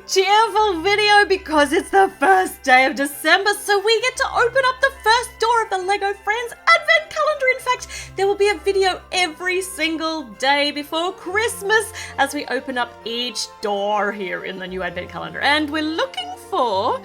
cheerful video because it's the first day of December, so we get to open up the first door of the LEGO Friends Advent Calendar. In fact, there will be a video every single day before Christmas as we open up each door here in the new Advent Calendar. And we're looking for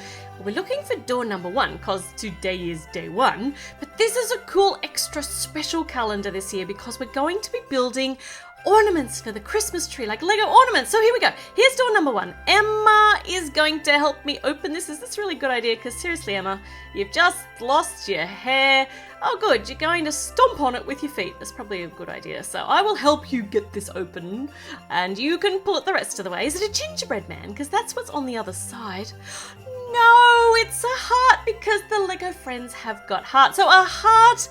door number 1 because today is day 1. But this is a cool extra special calendar this year because we're going to be building ornaments for the Christmas tree, like Lego ornaments. So here we go. Here's door number 1. Emma is going to help me open this. Is this a really good idea? Because seriously, Emma, you've just lost your hair. Oh good, you're going to stomp on it with your feet. That's probably a good idea. So I will help you get this open and you can pull it the rest of the way. Is it a gingerbread man? Because that's what's on the other side. No, it's a heart because the Lego Friends have got hearts. So a heart.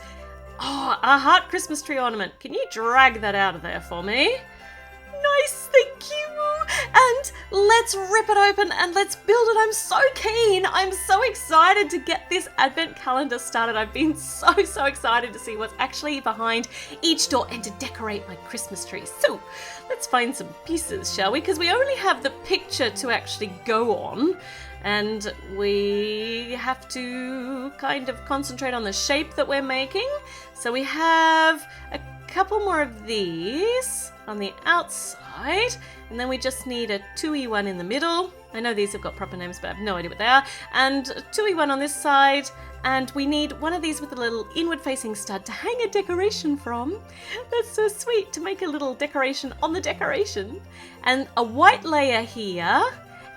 Oh, a heart Christmas tree ornament. Can you drag that out of there for me? Nice, thank you. And let's rip it open and let's build it. I'm so keen. I'm so excited to get this Advent calendar started. I've been so excited to see what's actually behind each door and to decorate my Christmas tree. So let's find some pieces, shall we? Because we only have the picture to actually go on. And we have to kind of concentrate on the shape that we're making. So we have a couple more of these on the outside, and then we just need a 2E one in the middle. I know these have got proper names, but I have no idea what they are. And a 2E one on this side, and we need one of these with a little inward-facing stud to hang a decoration from. That's so sweet, to make a little decoration on the decoration. And a white layer here.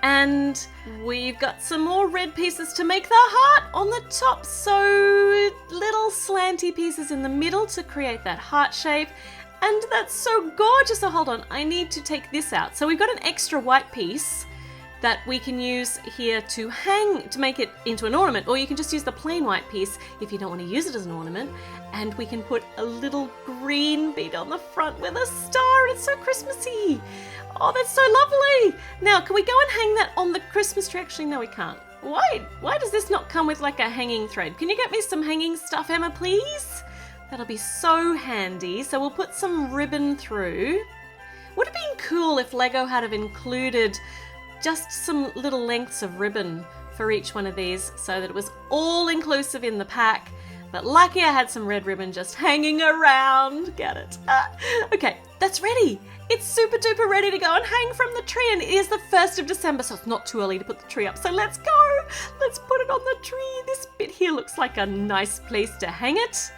And we've got some more red pieces to make the heart on the top. So little slanty pieces in the middle to create that heart shape. And that's so gorgeous. So hold on, I need to take this out. So we've got an extra white piece that we can use here to hang, to make it into an ornament. Or you can just use the plain white piece if you don't want to use it as an ornament. And we can put a little green bead on the front with a star. It's so Christmassy. Oh, that's so lovely. Now, can we go and hang that on the Christmas tree? Actually, no, we can't. Why does this not come with like a hanging thread? Can you get me some hanging stuff, Emma, please? That'll be so handy. So we'll put some ribbon through. Would have been cool if Lego had have included just some little lengths of ribbon for each one of these so that it was all inclusive in the pack. But lucky I had some red ribbon just hanging around. Get it? Okay, that's ready. It's super duper ready to go and hang from the tree, and it is the 1st of December, so it's not too early to put the tree up. So let's go. Let's put it on the tree. This bit here looks like a nice place to hang it.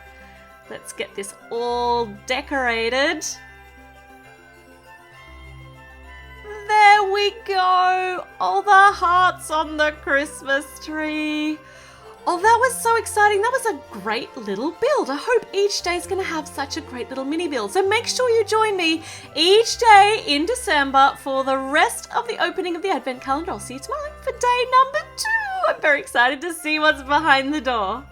Let's get this all decorated. There we go. All the hearts on the Christmas tree. Oh, that was so exciting. That was a great little build. I hope each day is going to have such a great little mini build. So make sure you join me each day in December for the rest of the opening of the Advent calendar. I'll see you tomorrow for day number 2. I'm very excited to see what's behind the door.